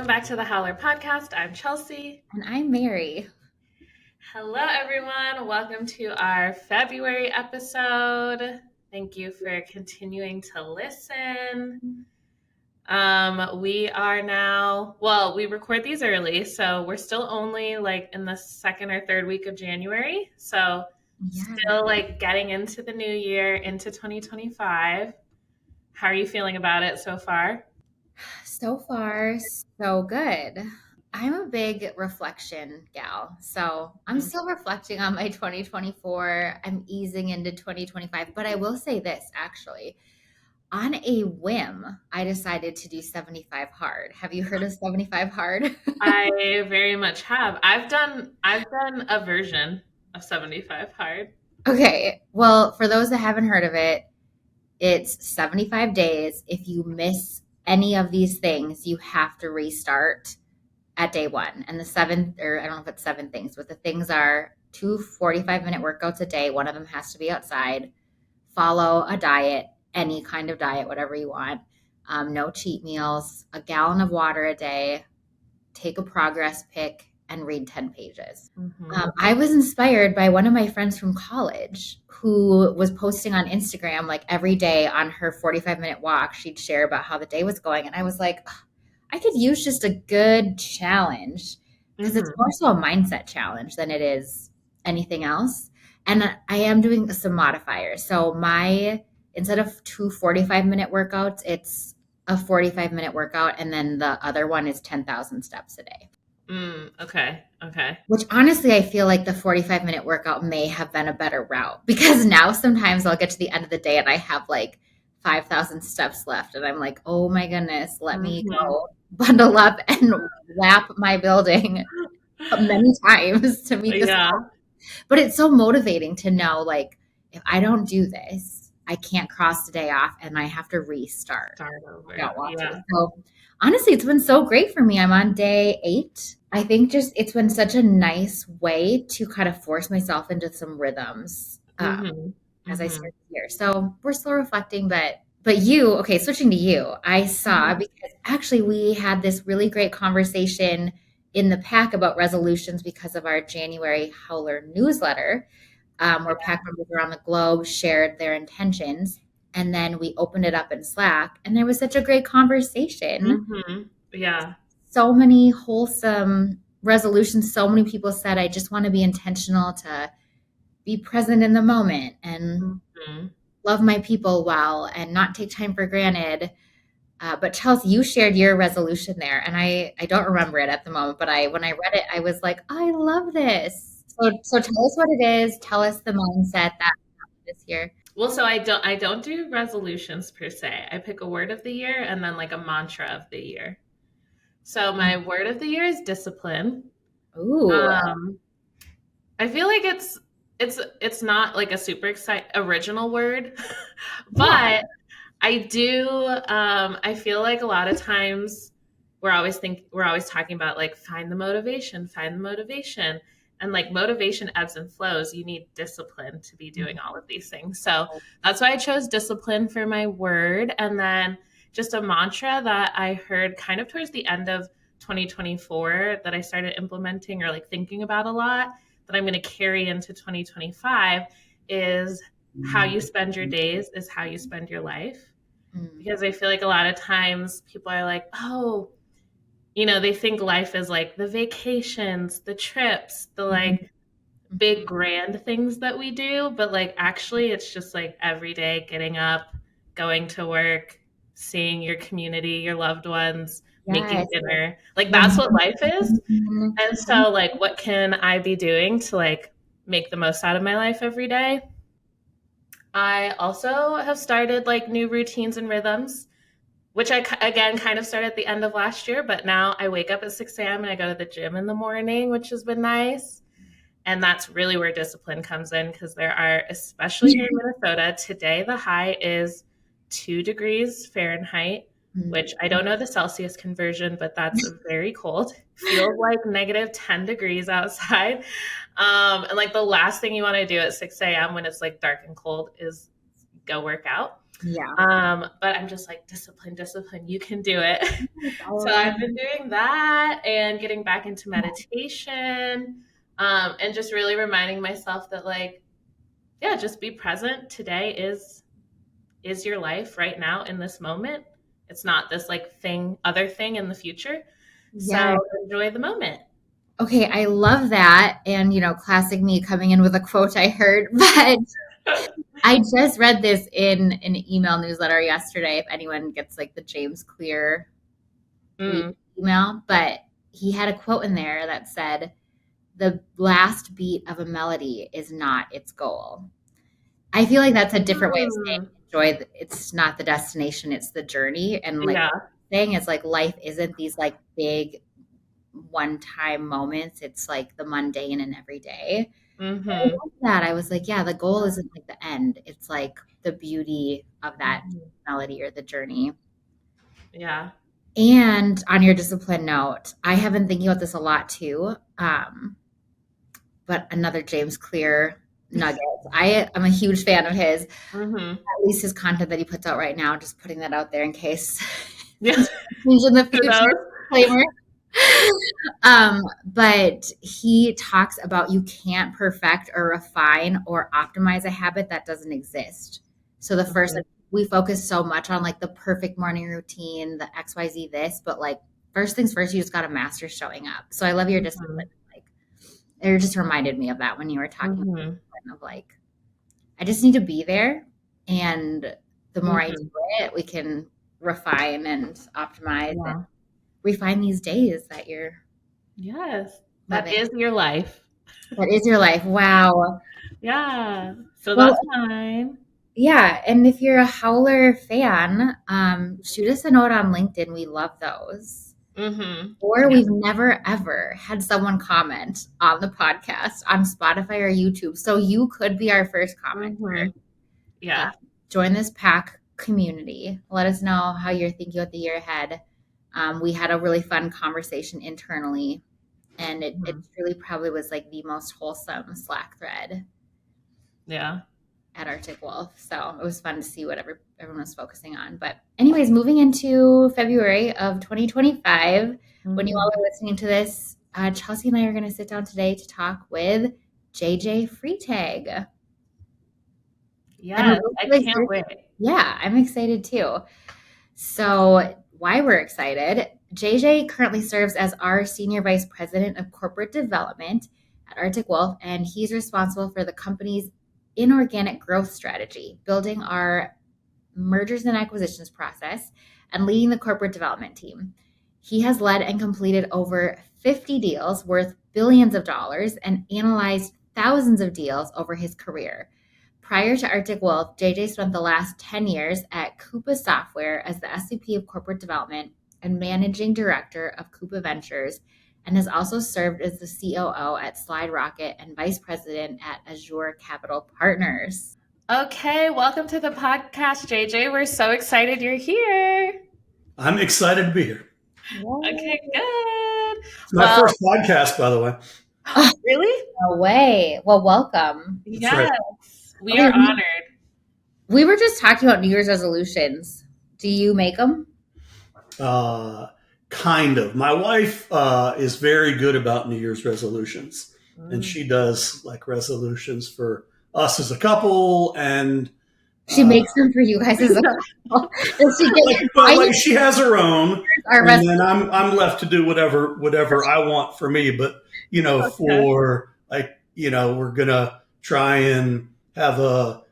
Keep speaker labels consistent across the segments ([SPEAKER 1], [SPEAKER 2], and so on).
[SPEAKER 1] welcome back to the Howler Podcast. I'm Chelsea.
[SPEAKER 2] And I'm Mary.
[SPEAKER 1] Hello, everyone. Welcome to our February episode. Thank you for continuing to listen. We are now, we record these early, so we're still only like in the second or third week of January. So still like getting into the new year, into 2025. How are you feeling about it so far?
[SPEAKER 2] So far, so good. I'm a big reflection gal, so I'm still reflecting on my 2024. I'm easing into 2025, but I will say this, actually. On a whim, I decided to do 75 hard. Have you heard of 75 hard?
[SPEAKER 1] I very much have. I've done a version of 75 hard.
[SPEAKER 2] Okay, well, for those that haven't heard of it, it's 75 days. If you miss any of these things, you have to restart at day one. And the seven, or I don't know if it's 7 things, but the things are 2 45-minute workouts a day. One of them has to be outside. Follow a diet, any kind of diet, whatever you want. No cheat meals, a gallon of water a day, take a progress pic, and read 10 pages. I was inspired by one of my friends from college who was posting on Instagram like every day on her 45-minute walk. She'd share about how the day was going. And I was like, I could use just a good challenge because it's more so a mindset challenge than it is anything else. And I am doing some modifiers. So instead of 2 45-minute workouts, it's a 45-minute workout. And then the other one is 10,000 steps a day.
[SPEAKER 1] Okay.
[SPEAKER 2] Which honestly, I feel like the 45-minute workout may have been a better route because now sometimes I'll get to the end of the day and I have like 5,000 steps left. And I'm like, oh my goodness, let me go bundle up and lap my building many times to meet this. But it's so motivating to know, like, if I don't do this, I can't cross the day off and I have to restart.
[SPEAKER 1] Start over.
[SPEAKER 2] So honestly, it's been so great for me. I'm on day 8. I think it's been such a nice way to kind of force myself into some rhythms as I start the year. So we're still reflecting, but you, okay, switching to you, I saw because actually we had this really great conversation in the pack about resolutions because of our January Howler newsletter, where pack members around the globe shared their intentions. And then we opened it up in Slack and there was such a great conversation.
[SPEAKER 1] Yeah.
[SPEAKER 2] So many wholesome resolutions. So many people said, I just want to be intentional to be present in the moment and love my people well and not take time for granted. But Chelsea, you shared your resolution there and I don't remember it at the moment, but when I read it, I was like, I love this. So tell us what it is. Tell us the mindset that this year.
[SPEAKER 1] Well, so I don't do resolutions per se. I pick a word of the year and then like a mantra of the year. So my word of the year is discipline.
[SPEAKER 2] Ooh.
[SPEAKER 1] I feel like it's not like a super original word, but I do. I feel like a lot of times we're always talking about like find the motivation, and like motivation ebbs and flows. You need discipline to be doing all of these things. So that's why I chose discipline for my word. And then just a mantra that I heard kind of towards the end of 2024 that I started implementing or like thinking about a lot that I'm going to carry into 2025 is how you spend your days is how you spend your life. Because I feel like a lot of times people are like, oh, they think life is like the vacations, the trips, the like big grand things that we do. But like, actually, it's just like every day getting up, going to work, seeing your community, your loved ones, making dinner. Like that's what life is. And so like, what can I be doing to like make the most out of my life every day? I also have started like new routines and rhythms, which I, again, kind of started at the end of last year, but now I wake up at 6 a.m. and I go to the gym in the morning, which has been nice. And that's really where discipline comes in because there are, especially here in Minnesota, today the high is 2 degrees Fahrenheit, which I don't know the Celsius conversion, but that's very cold. Feels like negative 10 degrees outside. And like the last thing you want to do at 6 a.m. when it's like dark and cold is go work out.
[SPEAKER 2] Yeah.
[SPEAKER 1] But I'm just like, discipline, discipline, you can do it.
[SPEAKER 2] All
[SPEAKER 1] So I've
[SPEAKER 2] around.
[SPEAKER 1] been doing that and getting back into meditation, and just really reminding myself that like, yeah, just be present. Today is your life right now in this moment. It's not this like other thing in the future.
[SPEAKER 2] Yeah.
[SPEAKER 1] So enjoy the moment.
[SPEAKER 2] Okay, I love that. And, classic me coming in with a quote I heard, but I just read this in an email newsletter yesterday. If anyone gets like the James Clear week
[SPEAKER 1] Mm.
[SPEAKER 2] email, but he had a quote in there that said, "The last beat of a melody is not its goal." I feel like that's a different way of saying
[SPEAKER 1] Mm.
[SPEAKER 2] it's not the destination, it's the journey. And like
[SPEAKER 1] Yeah.
[SPEAKER 2] saying it's like life isn't these like big one-time moments. It's like the mundane and everyday. I
[SPEAKER 1] Mm-hmm.
[SPEAKER 2] love that. I was like, yeah, the goal isn't like the end. It's like the beauty of that
[SPEAKER 1] Mm-hmm.
[SPEAKER 2] melody or the journey.
[SPEAKER 1] Yeah.
[SPEAKER 2] And on your discipline note, I have been thinking about this a lot too. But another James Clear nugget. I am a huge fan of his,
[SPEAKER 1] Mm-hmm.
[SPEAKER 2] at least his content that he puts out right now. Just putting that out there in case
[SPEAKER 1] Yeah.
[SPEAKER 2] change in the
[SPEAKER 1] Who
[SPEAKER 2] future.
[SPEAKER 1] knows?
[SPEAKER 2] Disclaimer. But he talks about you can't perfect or refine or optimize a habit that doesn't exist. So the first, like, we focus so much on like the perfect morning routine, the XYZ this, but like first things first, you just got to master showing up. So I love your discipline. Like it just reminded me of that when you were talking
[SPEAKER 1] Mm-hmm.
[SPEAKER 2] of like, I just need to be there. And the more I
[SPEAKER 1] Mm-hmm.
[SPEAKER 2] do it, we can refine and optimize and
[SPEAKER 1] Yeah.
[SPEAKER 2] refine these days that you're
[SPEAKER 1] Yes. That
[SPEAKER 2] living.
[SPEAKER 1] is your life.
[SPEAKER 2] That is your life. Wow.
[SPEAKER 1] Yeah. So
[SPEAKER 2] Well,
[SPEAKER 1] that's mine.
[SPEAKER 2] yeah. And if you're a Howler fan, shoot us a note on LinkedIn. We love those.
[SPEAKER 1] Mm-hmm.
[SPEAKER 2] Or
[SPEAKER 1] Yeah.
[SPEAKER 2] we've never ever had someone comment on the podcast on Spotify or YouTube. So you could be our first commenter.
[SPEAKER 1] Mm-hmm. Yeah.
[SPEAKER 2] Join this pack community. Let us know how you're thinking about the year ahead. We had a really fun conversation internally, and it
[SPEAKER 1] Mm-hmm.
[SPEAKER 2] really probably was like the most wholesome Slack thread
[SPEAKER 1] Yeah.
[SPEAKER 2] at Arctic Wolf. So it was fun to see what everyone was focusing on. But anyways, moving into February of 2025, when you all
[SPEAKER 1] Mm-hmm.
[SPEAKER 2] are listening to this, Chelsea and I are going to sit down today to talk with JJ Freitag. And we're
[SPEAKER 1] Yes.
[SPEAKER 2] both
[SPEAKER 1] I
[SPEAKER 2] really
[SPEAKER 1] can't
[SPEAKER 2] excited.
[SPEAKER 1] wait.
[SPEAKER 2] Yeah, I'm excited too. So why we're excited, JJ currently serves as our Senior Vice President of Corporate Development at Arctic Wolf, and he's responsible for the company's inorganic growth strategy, building our mergers and acquisitions process, and leading the corporate development team. He has led and completed over 50 deals worth billions of dollars and analyzed thousands of deals over his career. Prior to Arctic Wolf, JJ spent the last 10 years at Coupa Software as the SVP of Corporate Development and Managing Director of Coupa Ventures, and has also served as the COO at Slide Rocket and Vice President at Azure Capital Partners.
[SPEAKER 1] Okay. Welcome to the podcast, JJ. We're so excited you're here.
[SPEAKER 3] I'm excited to be here.
[SPEAKER 1] Okay, good.
[SPEAKER 3] It's my first podcast, by the way.
[SPEAKER 2] Oh,
[SPEAKER 1] Really?
[SPEAKER 2] no way. Well, welcome.
[SPEAKER 3] That's
[SPEAKER 1] Yes.
[SPEAKER 3] right.
[SPEAKER 1] We
[SPEAKER 2] Okay,
[SPEAKER 1] are honored.
[SPEAKER 2] we were just talking about New Year's resolutions. Do you make them?
[SPEAKER 3] Kind of. My wife is very good about New Year's resolutions, and she does like resolutions for us as a couple, and
[SPEAKER 2] She makes them for you guys as a couple. Does she get
[SPEAKER 3] like she has her own,
[SPEAKER 2] our
[SPEAKER 3] and then I'm left to do whatever I want for me. But
[SPEAKER 1] Okay.
[SPEAKER 3] for like we're gonna try and have a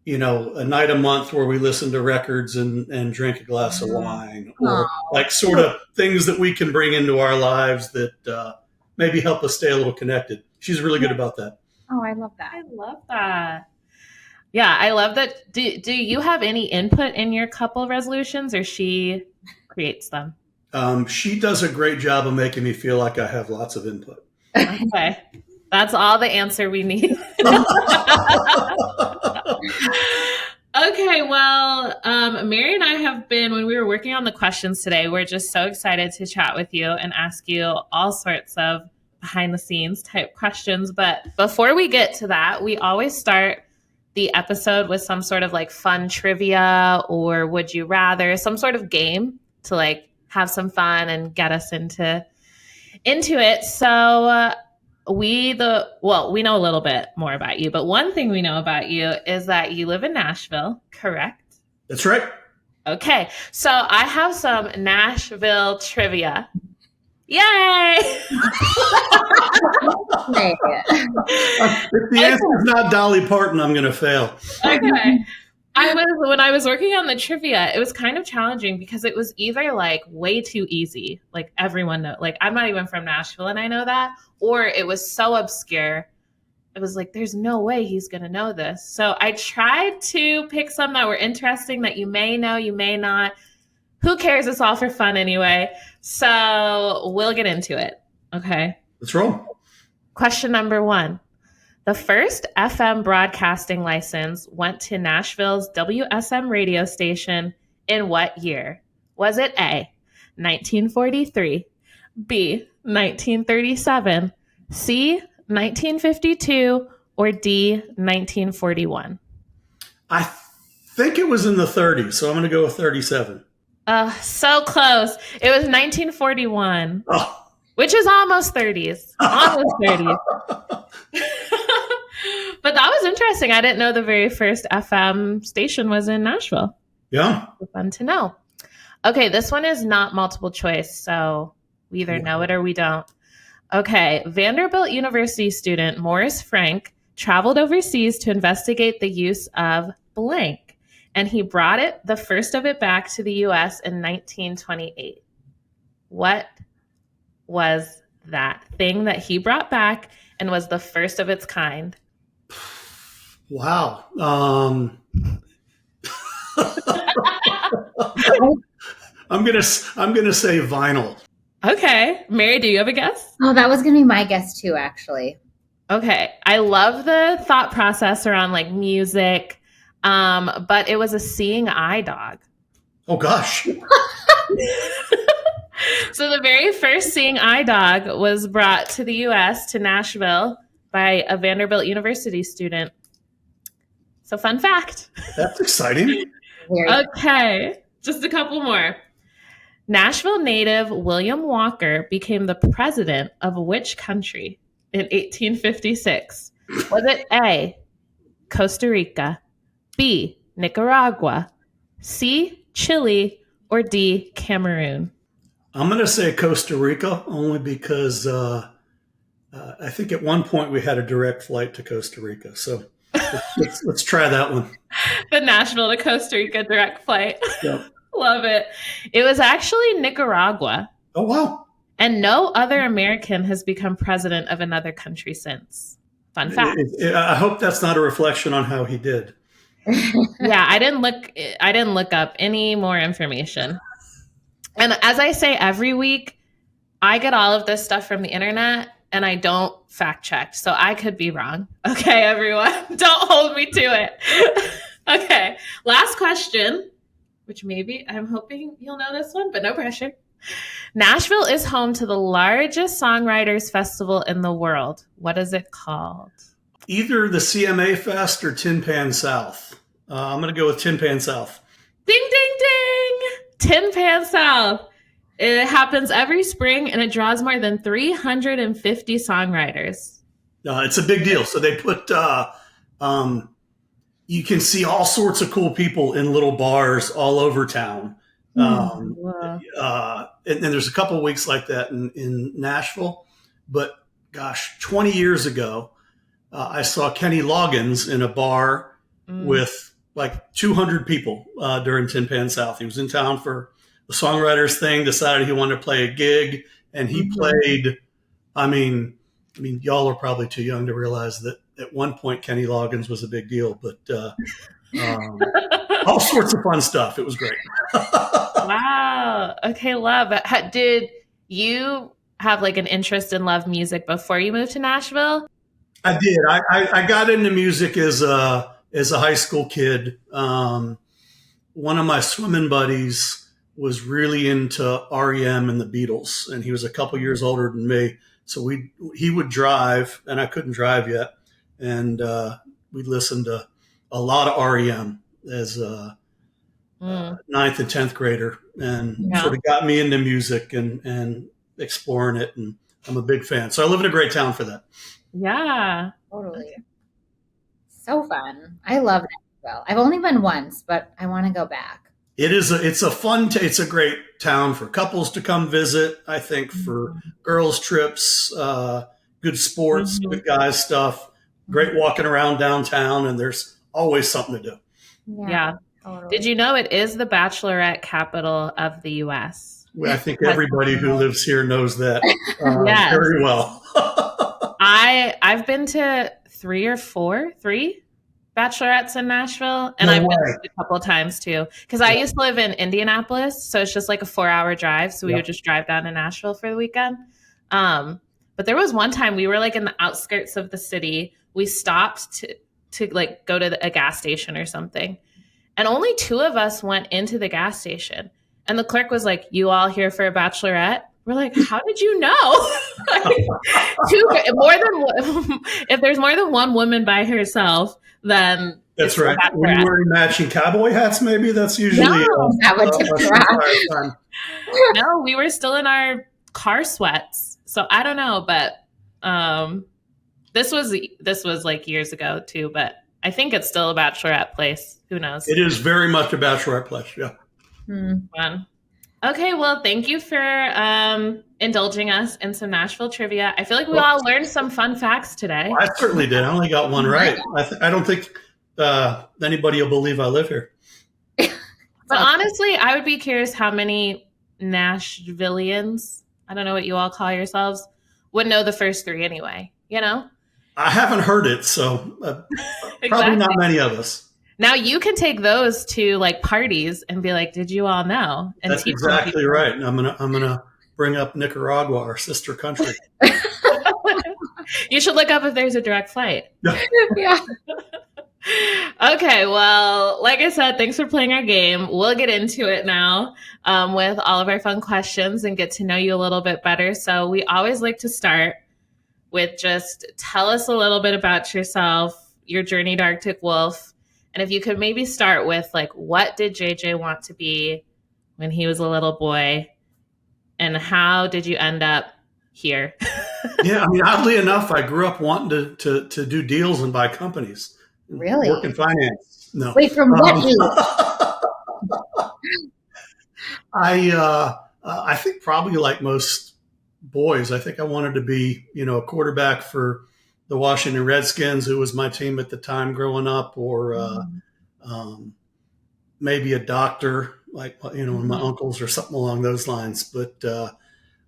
[SPEAKER 3] night a month where we listen to records and drink a glass of wine, or like sort of things that we can bring into our lives that maybe help us stay a little connected. She's really good about that.
[SPEAKER 2] Oh, I love that.
[SPEAKER 1] I love that. Yeah, I love that. Do you have any input in your couple resolutions, or she creates them?
[SPEAKER 3] She does a great job of making me feel like I have lots of input.
[SPEAKER 1] Okay. That's all the answer we need. Okay, well, Mary and I have been, when we were working on the questions today, we're just so excited to chat with you and ask you all sorts of behind the scenes type questions. But before we get to that, we always start the episode with some sort of like fun trivia or would you rather, some sort of game to like have some fun and get us into it. So we know a little bit more about you, but one thing we know about you is that you live in Nashville, correct?
[SPEAKER 3] That's right.
[SPEAKER 1] Okay, so I have some Nashville trivia. Yay!
[SPEAKER 3] If the answer is not Dolly Parton, I'm going to fail.
[SPEAKER 1] Okay. When I was working on the trivia, it was kind of challenging because it was either like way too easy, like everyone knows, like I'm not even from Nashville and I know that, or it was so obscure. It was like, there's no way he's going to know this. So I tried to pick some that were interesting that you may know, you may not. Who cares? It's all for fun anyway. So we'll get into it. Okay.
[SPEAKER 3] Let's roll.
[SPEAKER 1] Question number 1. The first FM broadcasting license went to Nashville's WSM radio station in what year? Was it A, 1943, B, 1937, C, 1952, or D, 1941?
[SPEAKER 3] I think it was in the 30s, so I'm going to go with 37.
[SPEAKER 1] So close. It was 1941, which is almost 30s. Almost 30s. But that was interesting. I didn't know the very first FM station was in Nashville.
[SPEAKER 3] Yeah.
[SPEAKER 1] Fun to know. Okay, this one is not multiple choice, so we either know it or we don't. Okay, Vanderbilt University student Morris Frank traveled overseas to investigate the use of blank, and he brought the first of it back to the U.S. in 1928. What was that thing that he brought back and was the first of its kind?
[SPEAKER 3] Wow. I'm gonna say vinyl.
[SPEAKER 1] Okay, Mary, do you have a guess?
[SPEAKER 2] Oh, that was gonna be my guess too, actually.
[SPEAKER 1] Okay, I love the thought process around like music, but it was a seeing eye dog.
[SPEAKER 3] Oh gosh.
[SPEAKER 1] So the very first seeing eye dog was brought to the U.S. to Nashville by a Vanderbilt University student. So fun fact.
[SPEAKER 3] That's exciting.
[SPEAKER 1] Okay, just a couple more. Nashville native William Walker became the president of which country in 1856? Was it A, Costa Rica, B, Nicaragua, C, Chile, or D, Cameroon?
[SPEAKER 3] I'm going to say Costa Rica only because I think at one point we had a direct flight to Costa Rica. So let's try that one.
[SPEAKER 1] The Nashville to Costa Rica direct flight.
[SPEAKER 3] Yep.
[SPEAKER 1] Love it. It was actually Nicaragua.
[SPEAKER 3] Oh, wow.
[SPEAKER 1] And no other American has become president of another country since. Fun fact.
[SPEAKER 3] I hope that's not a reflection on how he did.
[SPEAKER 1] Yeah, I didn't look up any more information. And as I say every week, I get all of this stuff from the internet and I don't fact check. So I could be wrong. Okay, everyone. Don't hold me to it. Okay. Last question, which maybe I'm hoping you'll know this one, but no pressure. Nashville is home to the largest songwriters festival in the world. What is it called?
[SPEAKER 3] Either the CMA Fest or Tin Pan South. I'm going to go with Tin Pan South.
[SPEAKER 1] Ding, ding, ding. Tin Pan South. It happens every spring and it draws more than 350 songwriters.
[SPEAKER 3] It's a big deal. So they put, you can see all sorts of cool people in little bars all over town. Wow. And there's a couple of weeks like that in Nashville. But gosh, 20 years ago, I saw Kenny Loggins in a bar with like 200 people during Tin Pan South. He was in town for the songwriters thing, decided he wanted to play a gig, and he played. I mean, y'all are probably too young to realize that at one point Kenny Loggins was a big deal, but all sorts of fun stuff. It was great.
[SPEAKER 1] Wow. Okay, love. Did you have like an interest in love music before you moved to Nashville?
[SPEAKER 3] I did. I got into music as a high school kid. One of my swimming buddies was really into REM and the Beatles, and he was a couple years older than me. So he would drive, and I couldn't drive yet, and we'd listen to a lot of REM as a ninth and 10th grader, and sort of got me into music and exploring it. And I'm a big fan. So I live in a great town for that.
[SPEAKER 1] Yeah.
[SPEAKER 2] Totally. So fun. I love Nashville. I've only been once, but I want to go back.
[SPEAKER 3] It's a great town for couples to come visit. I think for girls trips, good sports, good guys stuff, great walking around downtown, and there's always something to do.
[SPEAKER 1] Yeah. Totally. Did you know it is the bachelorette capital of the U.S.?
[SPEAKER 3] Well, I think everybody who lives here knows that very well.
[SPEAKER 1] I've been to three bachelorettes in Nashville, and I've been a couple of times too, because I used to live in Indianapolis, so it's just like a 4-hour drive, so we would just drive down to Nashville for the weekend. But there was one time we were like in the outskirts of the city. We stopped to like go to a gas station or something, and only 2 of us went into the gas station, and the clerk was like, "You all here for a bachelorette?" We're like, "How did you know?" If there's more than one woman by herself, then
[SPEAKER 3] that's right. Were you wearing matching cowboy hats? Maybe that's usually
[SPEAKER 2] that would tip
[SPEAKER 3] time.
[SPEAKER 1] No, we were still in our car sweats, so I don't know, but this was like years ago too. But I think it's still a bachelorette place. Who knows?
[SPEAKER 3] It is very much a bachelorette place. Yeah.
[SPEAKER 1] Fun. Okay, well, thank you for indulging us in some Nashville trivia. I feel like we all learned some fun facts today.
[SPEAKER 3] I certainly did. I only got one right. I don't think anybody will believe I live here.
[SPEAKER 1] But honestly, I would be curious how many Nashvillians, I don't know what you all call yourselves, would know the first 3 anyway, you know?
[SPEAKER 3] I haven't heard it, so probably not many of us.
[SPEAKER 1] Now you can take those to like parties and be like, "Did you all know?" And
[SPEAKER 3] that's exactly right. And I'm gonna bring up Nicaragua, our sister country.
[SPEAKER 1] You should look up if there's a direct flight.
[SPEAKER 2] Yeah.
[SPEAKER 1] Okay, well, like I said, thanks for playing our game. We'll get into it now with all of our fun questions and get to know you a little bit better. So we always like to start with just tell us a little bit about yourself, your journey to Arctic Wolf. And if you could maybe start with, like, what did JJ want to be when he was a little boy? And how did you end up here?
[SPEAKER 3] Yeah, I mean, oddly enough, I grew up wanting to do deals and buy companies.
[SPEAKER 2] Really?
[SPEAKER 3] Work in finance. No.
[SPEAKER 2] Wait, from what age?
[SPEAKER 3] I think probably like most boys, I think I wanted to be, a quarterback for the Washington Redskins, who was my team at the time growing up, or maybe a doctor, like, one of my uncles or something along those lines. But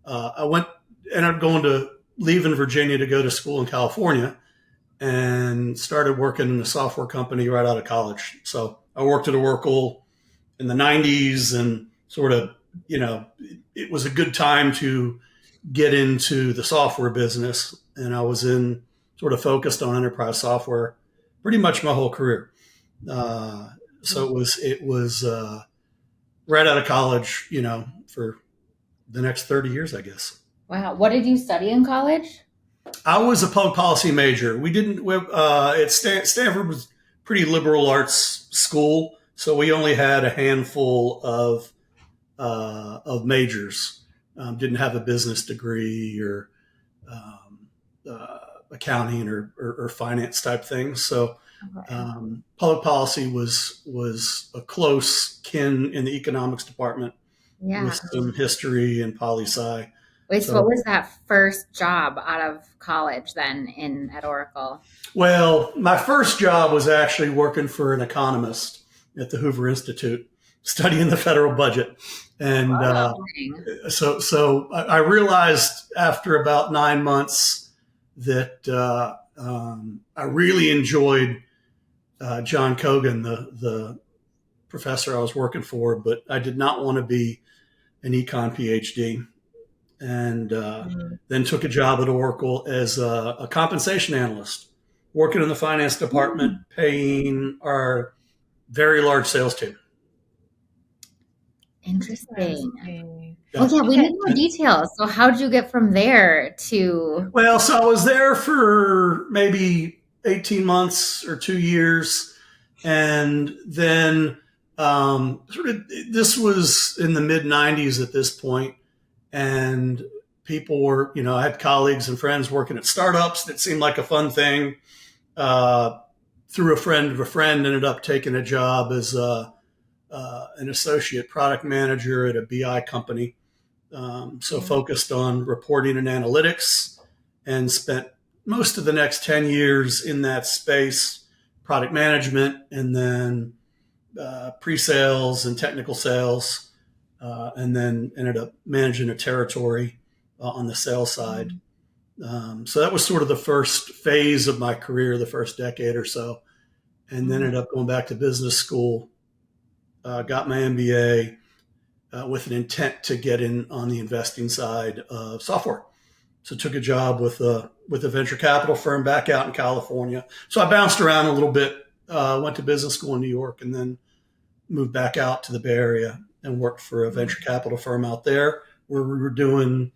[SPEAKER 3] I ended up leaving Virginia to go to school in California and started working in a software company right out of college. So I worked at Oracle in the 90s and sort of, it was a good time to get into the software business. And I was sort of focused on enterprise software pretty much my whole career. So it was right out of college, for the next 30 years, I guess.
[SPEAKER 2] Wow. What did you study in college?
[SPEAKER 3] I was a public policy major. Stanford was pretty liberal arts school. So we only had a handful of majors. Didn't have a business degree or accounting or finance type things. So public policy was a close kin in the economics department with some history and poli-sci.
[SPEAKER 2] Wait, so what was that first job out of college then at Oracle? Well,
[SPEAKER 3] my first job was actually working for an economist at the Hoover Institute, studying the federal budget. And so I realized after about 9 months that I really enjoyed John Cogan, the professor I was working for, but I did not want to be an econ PhD. And then took a job at Oracle as a compensation analyst, working in the finance department, paying our very large sales team.
[SPEAKER 2] Interesting. Yeah. Oh, yeah, we need more details. So how did you get from there to...
[SPEAKER 3] Well, so I was there for maybe 18 months or 2 years. And then this was in the mid 90s at this point, and people were, I had colleagues and friends working at startups that seemed like a fun thing. Through a friend of a friend, ended up taking a job as an associate product manager at a BI company. So focused on reporting and analytics, and spent most of the next 10 years in that space, product management, and then pre-sales and technical sales, and then ended up managing a territory on the sales side. So that was sort of the first phase of my career, the first decade or so, and then ended up going back to business school, got my MBA with an intent to get in on the investing side of software. So took a job with a venture capital firm back out in California. So I bounced around a little bit, went to business school in New York, and then moved back out to the Bay Area and worked for a venture capital firm out there where we were doing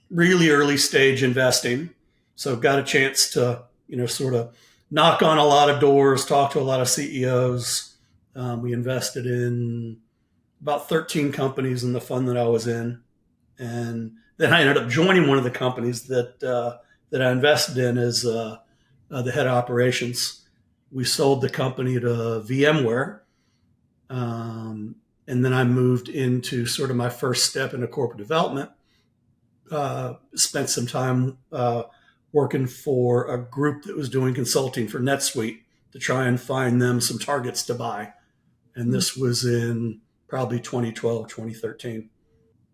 [SPEAKER 3] really early stage investing. So got a chance to, sort of knock on a lot of doors, talk to a lot of CEOs. We invested in about 13 companies in the fund that I was in. And then I ended up joining one of the companies that I invested in as the head of operations. We sold the company to VMware. And then I moved into sort of my first step into corporate development. Spent some time working for a group that was doing consulting for NetSuite to try and find them some targets to buy. And this was in probably 2012, 2013.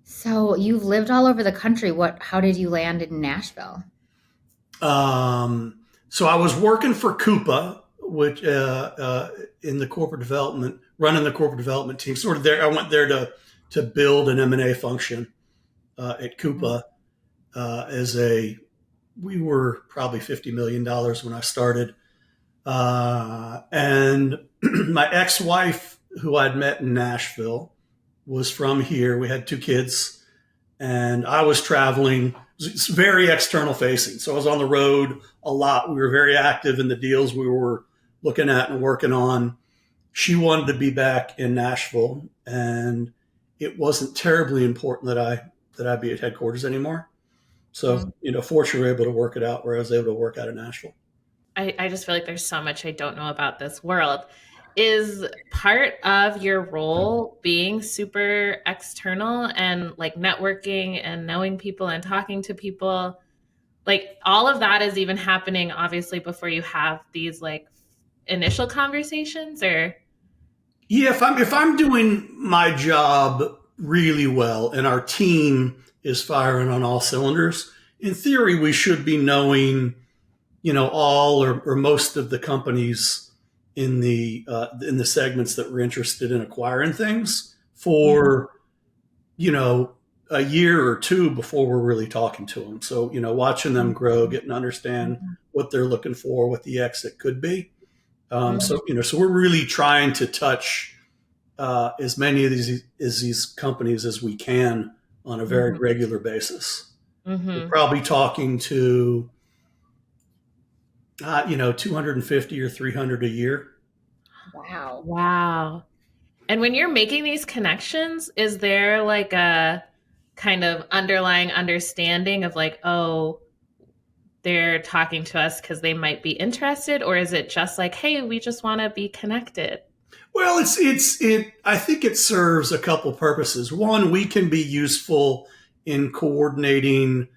[SPEAKER 2] So you've lived all over the country. How did you land in Nashville?
[SPEAKER 3] So I was working for Coupa, which in the corporate development, running the corporate development team. Sort of there, I went there to build an M&A function at Coupa. We were probably $50 million when I started, and my ex-wife, who I'd met in Nashville, was from here. We had 2 kids, and I was traveling. It's very external facing. So I was on the road a lot. We were very active in the deals we were looking at and working on. She wanted to be back in Nashville, and it wasn't terribly important that I be at headquarters anymore. So, fortunately, we were able to work it out where I was able to work out of Nashville.
[SPEAKER 1] I just feel like there's so much I don't know about this world. Is part of your role being super external and like networking and knowing people and talking to people? Like all of that is even happening obviously before you have these like initial conversations, or?
[SPEAKER 3] Yeah, if I'm doing my job really well and our team is firing on all cylinders, in theory, we should be knowing, all or most of the companies in the segments that we're interested in acquiring things for, a year or 2 before we're really talking to them. So, watching them grow, getting to understand what they're looking for, what the exit could be. So we're really trying to touch as many of these companies as we can on a very regular basis. We're probably talking to 250 or 300 a year.
[SPEAKER 2] Wow.
[SPEAKER 1] And when you're making these connections, is there like a kind of underlying understanding of like, oh, they're talking to us because they might be interested, or is it just like, hey, we just want to be connected?
[SPEAKER 3] Well, I think it serves a couple purposes. One, we can be useful in coordinating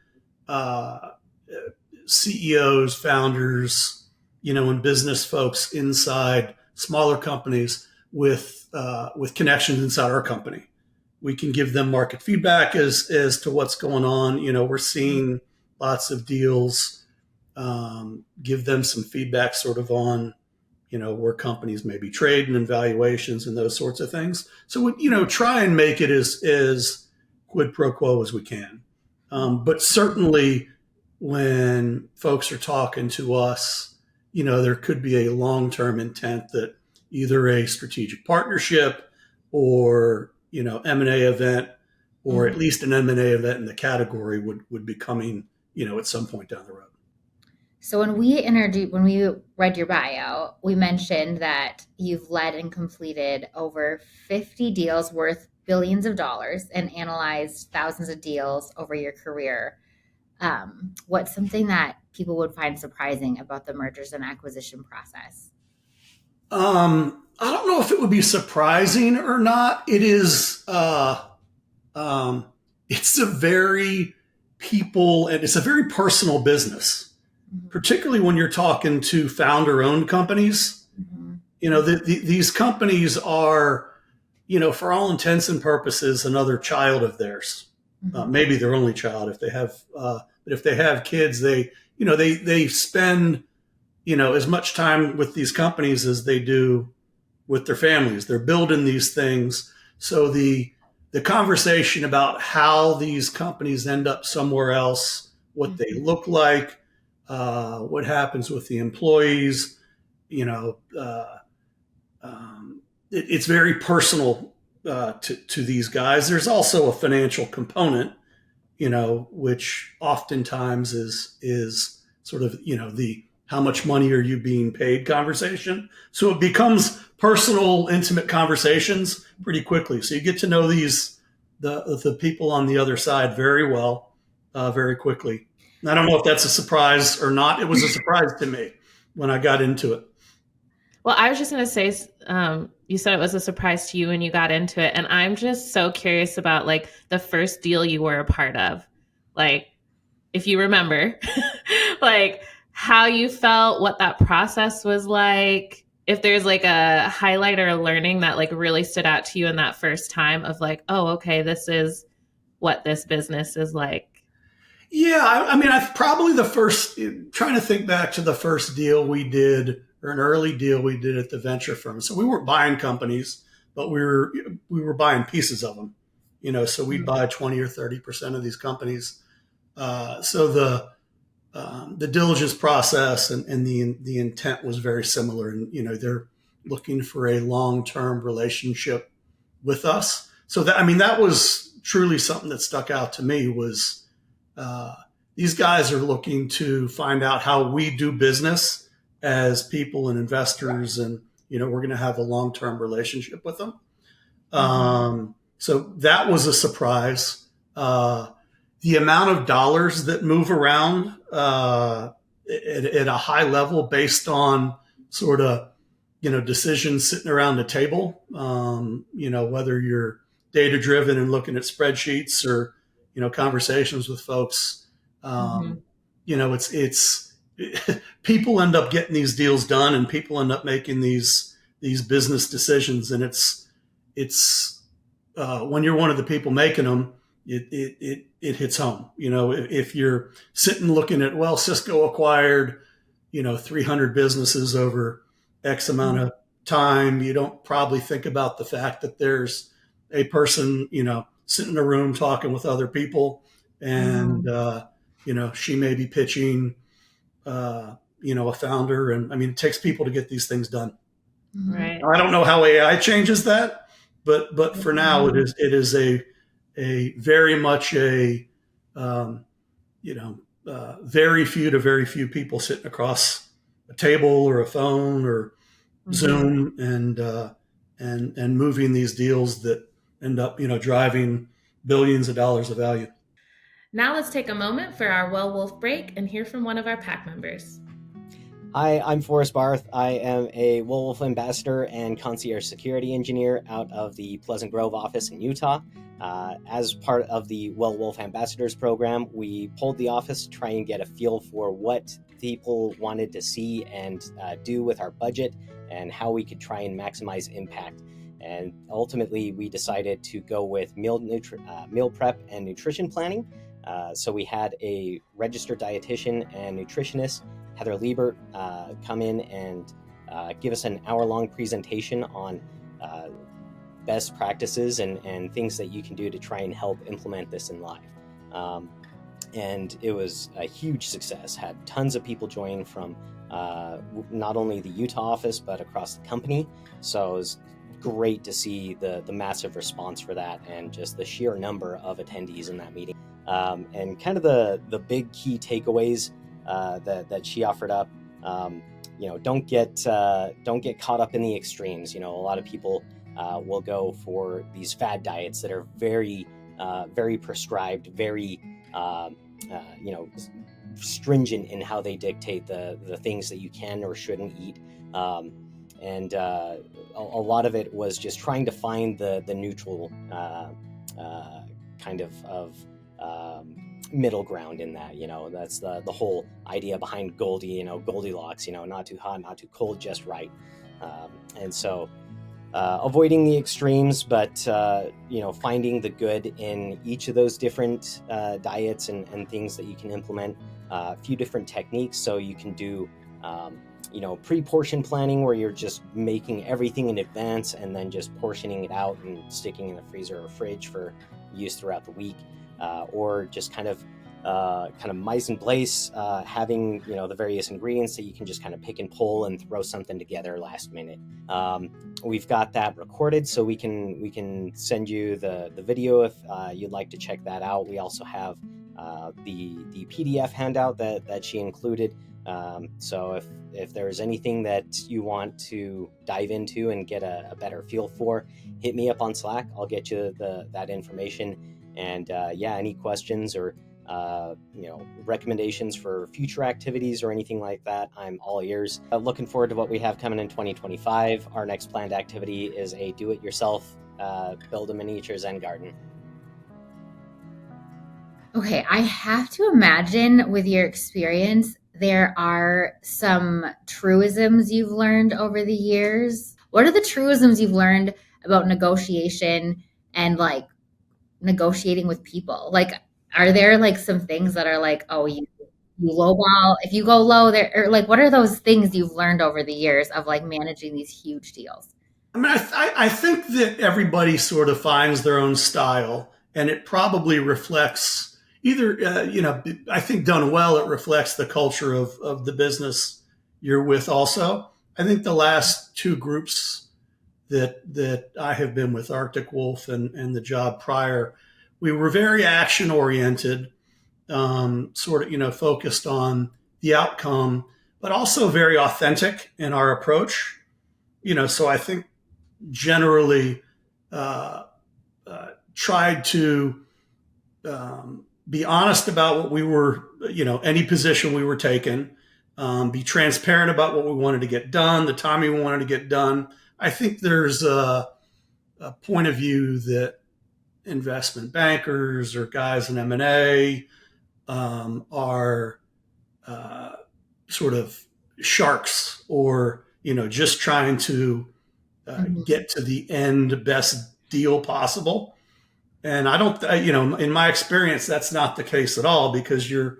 [SPEAKER 3] CEOs, founders, and business folks inside smaller companies with connections inside our company. We can give them market feedback as to what's going on. We're seeing lots of deals. Give them some feedback sort of on, where companies may be trading and valuations and those sorts of things. So we, try and make it as quid pro quo as we can. But certainly when folks are talking to us, there could be a long-term intent that either a strategic partnership or, M&A event, or at least an M&A event in the category would be coming, at some point down the road.
[SPEAKER 2] So when we read your bio, we mentioned that you've led and completed over 50 deals worth billions of dollars and analyzed thousands of deals over your career. What's something that people would find surprising about the mergers and acquisition process?
[SPEAKER 3] I don't know if it would be surprising or not. It is. It's a very and it's a very personal business, particularly when you're talking to founder-owned companies. These companies are, for all intents and purposes, another child of theirs. Maybe their only child if they have. But if they have kids, they spend as much time with these companies as they do with their families. They're building these things. So the conversation about how these companies end up somewhere else, what they look like, what happens with the employees, it's very personal to these guys. There's also a financial component, which oftentimes is sort of, the how much money are you being paid conversation. So it becomes personal, intimate conversations pretty quickly. So you get to know the people on the other side very well, very quickly. And I don't know if that's a surprise or not. It was a surprise to me when I got into it.
[SPEAKER 1] Well, I was just going to say, you said it was a surprise to you when you got into it. And I'm just so curious about like the first deal you were a part of. Like, if you remember, like how you felt, what that process was like, if there's like a highlight or a learning that like really stood out to you in that first time of like, oh, okay, this is what this business is like.
[SPEAKER 3] Yeah. I mean, probably trying to think back to the first deal we did, or an early deal we did at the venture firm. So we weren't buying companies, but we were buying pieces of them, so we'd buy 20 or 30% of these companies. So the diligence process and the intent was very similar. And, they're looking for a long-term relationship with us. So that was truly something that stuck out to me was, these guys are looking to find out how we do business as people and investors. And, we're going to have a long-term relationship with them. So that was a surprise. The amount of dollars that move around at a high level based on sort of, decisions sitting around the table, whether you're data driven and looking at spreadsheets or, conversations with folks, it's people end up getting these deals done and people end up making these business decisions. And it's when you're one of the people making them, it hits home. If you're sitting looking at, well, Cisco acquired, 300 businesses over X amount of time, you don't probably think about the fact that there's a person, sitting in a room talking with other people and, she may be pitching, a founder. And I mean, it takes people to get these things done.
[SPEAKER 1] Right.
[SPEAKER 3] I don't know how AI changes that, but for now it is a very much very few people sitting across a table or a phone or Zoom and moving these deals that end up, driving billions of dollars of value.
[SPEAKER 1] Now let's take a moment for our Well Wolf break and hear from one of our PAC members.
[SPEAKER 4] Hi, I'm Forrest Barth. I am a Wolf Ambassador and Concierge Security Engineer out of the Pleasant Grove office in Utah. As part of the Wolf Ambassadors program, we pulled the office to try and get a feel for what people wanted to see and do with our budget and how we could try and maximize impact. And ultimately, we decided to go with meal prep and nutrition planning. So we had a registered dietitian and nutritionist, Heather Liebert, come in and give us an hour-long presentation on best practices and things that you can do to try and help implement this in life. And it was a huge success, had tons of people join from not only the Utah office, but across the company. So it was great to see the massive response for that and just the sheer number of attendees in that meeting. And kind of the big key takeaways that she offered up. Don't get caught up in the extremes. A lot of people will go for these fad diets that are very prescribed, very stringent in how they dictate the things that you can or shouldn't eat. And a lot of it was just trying to find the neutral kind of middle ground in that. That's the whole idea behind Goldilocks, not too hot, not too cold, just right. And so avoiding the extremes, but finding the good in each of those different diets and things that you can implement. A few different techniques, so you can do pre-portion planning, where you're just making everything in advance and then just portioning it out and sticking in the freezer or fridge for use throughout the week, or just kind of mise en place, having the various ingredients that you can just kind of pick and pull and throw something together last minute. We've got that recorded, so we can send you the video if you'd like to check that out. We also have the PDF handout that she included. So if there's anything that you want to dive into and get a better feel for, hit me up on Slack. I'll get you that information. And any questions or recommendations for future activities or anything like that, I'm all ears. Looking forward to what we have coming in 2025. Our next planned activity is a do-it-yourself, build a miniature Zen garden.
[SPEAKER 2] Okay, I have to imagine with your experience, there are some truisms you've learned over the years. What are the truisms you've learned about negotiation and like negotiating with people? Like, are there like some things that are like, oh, you lowball, if you go low there, or like, what are those things you've learned over the years of like managing these huge deals?
[SPEAKER 3] I mean, I think that everybody sort of finds their own style, and it probably reflects either, I think done well, it reflects the culture of the business you're with also. I think the last two groups that I have been with, Arctic Wolf and the job prior, we were very action oriented, sort of, focused on the outcome, but also very authentic in our approach. So I think generally tried to be honest about what we were, any position we were taking, be transparent about what we wanted to get done, the timing we wanted to get done. I think there's a point of view that investment bankers or guys in M&A are sort of sharks, or, just trying to get to the end best deal possible. And I don't, in my experience, that's not the case at all, because you're,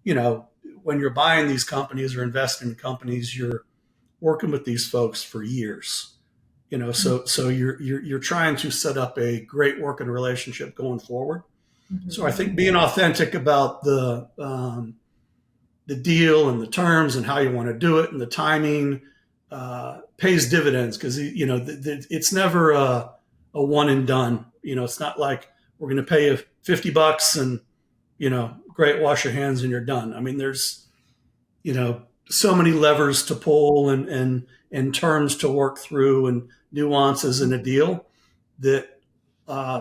[SPEAKER 3] when you're buying these companies or investing in companies, you're working with these folks for years, so you're trying to set up a great working relationship going forward. Mm-hmm. So I think being authentic about the deal and the terms and how you want to do it and the timing pays dividends, because, it's never a one and done. It's not like we're going to pay you $50 and, great, wash your hands and you're done. I mean, there's, so many levers to pull and terms to work through and nuances in a deal that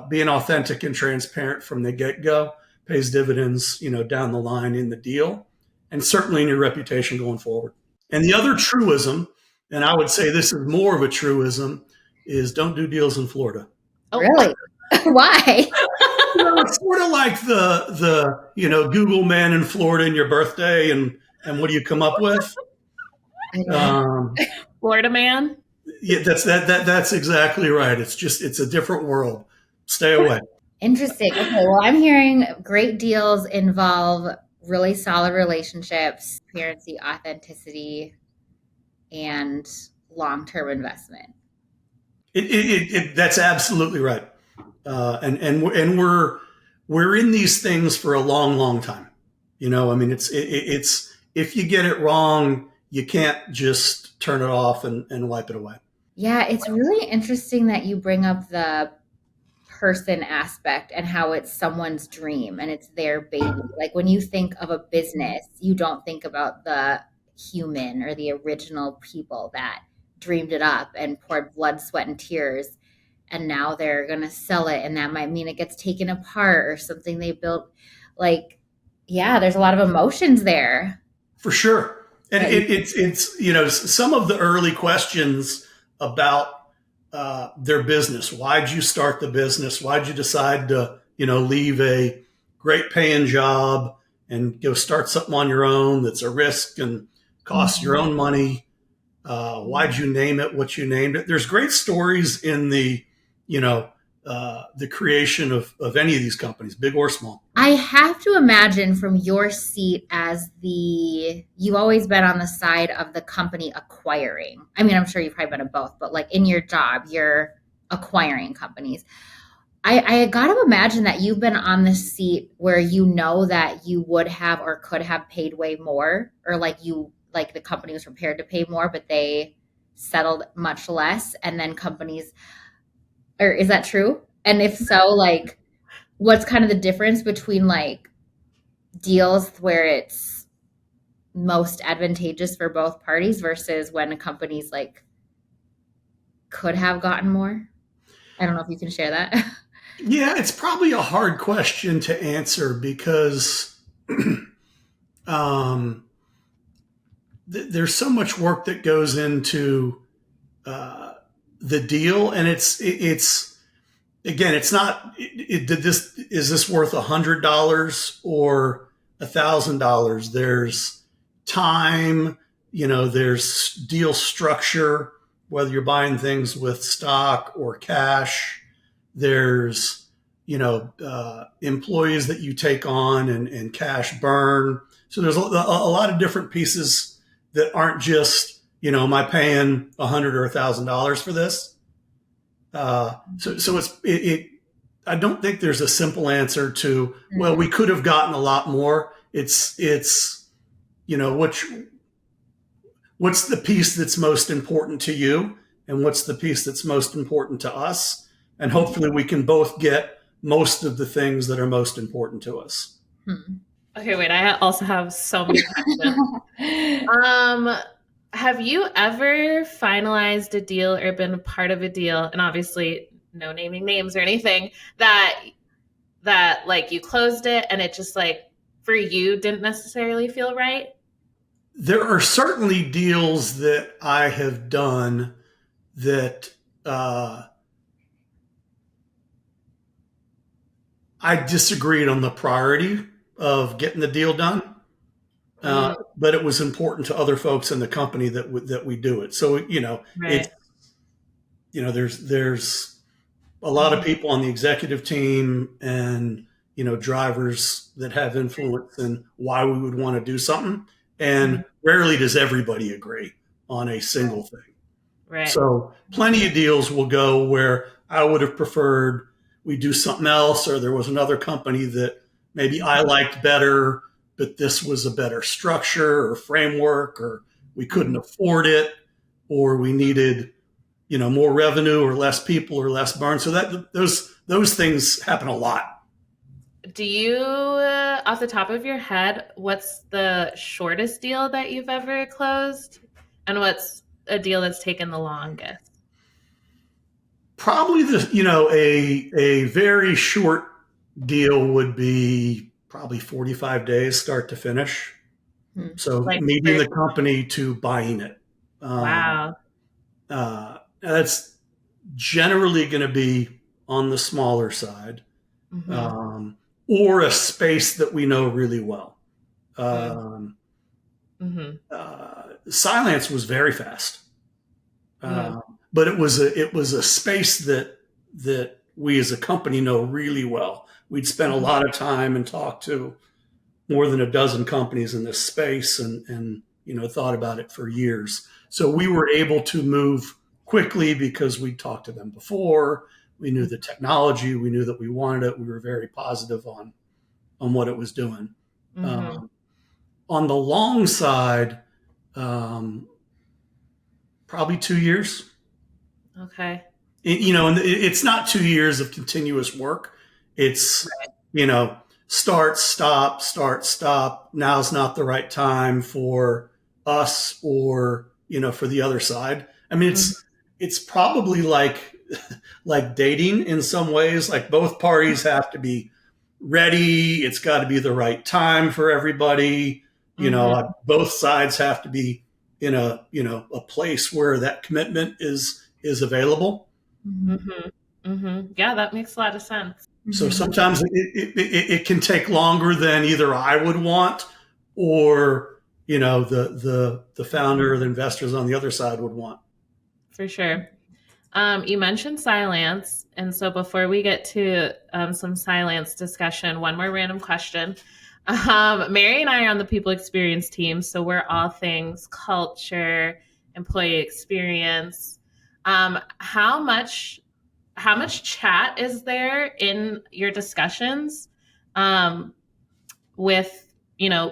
[SPEAKER 3] being authentic and transparent from the get-go pays dividends, down the line in the deal, and certainly in your reputation going forward. And the other truism, and I would say this is more of a truism, is don't do deals in Florida.
[SPEAKER 2] Oh, really? Why?
[SPEAKER 3] It's sort of like the Google man in Florida and your birthday, and what do you come up with?
[SPEAKER 1] Florida man.
[SPEAKER 3] Yeah, that's exactly right. It's a different world. Stay away.
[SPEAKER 2] Interesting. Okay, well, I'm hearing great deals involve really solid relationships, transparency, authenticity, and long-term investment.
[SPEAKER 3] That's absolutely right. And we're in these things for a long, long time. I mean, it's if you get it wrong, you can't just turn it off and wipe it away.
[SPEAKER 2] Yeah, it's really interesting that you bring up the person aspect and how it's someone's dream and it's their baby. Like when you think of a business, you don't think about the human or the original people that dreamed it up and poured blood, sweat, and tears. And now they're going to sell it. And that might mean it gets taken apart or something they built. Like, yeah, there's a lot of emotions there.
[SPEAKER 3] For sure. And it's, you know, some of the early questions about their business. Why'd you start the business? Why'd you decide to, you know, leave a great paying job and go start something on your own that's a risk and costs your own money? Why'd you name it what you named it? There's great stories in the, you know, the creation of any of these companies, big or small.
[SPEAKER 2] I have to imagine from your seat as you've always been on the side of the company acquiring. I mean, I'm sure you've probably been in both, but like in your job, you're acquiring companies. I got to imagine that you've been on the seat where you know that you would have or could have paid way more, or like the company was prepared to pay more, but they settled much less. And then companies, or is that true? And if so, like, what's kind of the difference between like deals where it's most advantageous for both parties versus when a company's like could have gotten more? I don't know if you can share that.
[SPEAKER 3] Yeah, it's probably a hard question to answer because there's so much work that goes into the deal, and it's again, it's not. Is this worth $100 or $1,000? There's time, you know. There's deal structure, whether you're buying things with stock or cash. There's, you know, employees that you take on and cash burn. So there's a lot of different pieces that aren't just, you know, am I paying $100 or $1,000 for this? So I don't think there's a simple answer to, well, we could have gotten a lot more. It's, you know, what's the piece that's most important to you and what's the piece that's most important to us? And hopefully we can both get most of the things that are most important to us.
[SPEAKER 1] Okay, wait, I also have so many questions. Have you ever finalized a deal or been a part of a deal, and obviously no naming names or anything, that like you closed it and it just like for you didn't necessarily feel right?
[SPEAKER 3] There are certainly deals that I have done that I disagreed on the priority of getting the deal done. But it was important to other folks in the company that we do it. So, you know,
[SPEAKER 1] Right.
[SPEAKER 3] There's a lot of people on the executive team and, you know, drivers that have influence in why we would want to do something. And rarely does everybody agree on a single thing.
[SPEAKER 1] Right.
[SPEAKER 3] So plenty of deals will go where I would have preferred we do something else, or there was another company that maybe I liked better, but this was a better structure or framework, or we couldn't afford it, or we needed, you know, more revenue or less people or less burn. So that those things happen a lot.
[SPEAKER 1] Do you, off the top of your head, what's the shortest deal that you've ever closed? And what's a deal that's taken the longest?
[SPEAKER 3] Probably a very short deal would be probably 45 days start to finish. So
[SPEAKER 1] Like
[SPEAKER 3] meeting the company to buying it.
[SPEAKER 1] Wow.
[SPEAKER 3] That's generally going to be on the smaller side, or a space that we know really well. Silence was very fast, but it was a space that we as a company know really well. We'd spent a lot of time and talked to more than a dozen companies in this space, and you know, thought about it for years. So we were able to move quickly because we talked to them before. We knew the technology. We knew that we wanted it. We were very positive on what it was doing. On the long side, probably 2 years.
[SPEAKER 1] Okay.
[SPEAKER 3] and it's not 2 years of continuous work. It's, start, stop. Now's not the right time for us or, for the other side. I mean, it's probably like dating in some ways. Like both parties have to be ready. It's got to be the right time for everybody. Both sides have to be in a place where that commitment is available.
[SPEAKER 1] Yeah, that makes a lot of sense.
[SPEAKER 3] So sometimes it can take longer than either I would want or the founder or the investors on the other side would want.
[SPEAKER 1] For sure. You mentioned Cylance, and so before we get to some Cylance discussion, one more random question. Mary and I are on the people experience team, so we're all things culture, employee experience. How much chat is there in your discussions with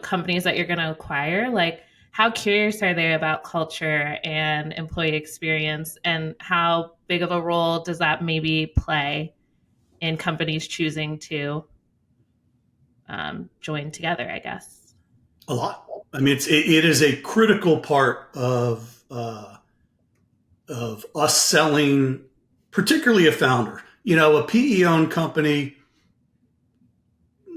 [SPEAKER 1] companies that you're going to acquire? Like, how curious are they about culture and employee experience, and how big of a role does that maybe play in companies choosing to join together, I guess?
[SPEAKER 3] A lot. I mean, it is a critical part of us selling, particularly a founder. A PE-owned company,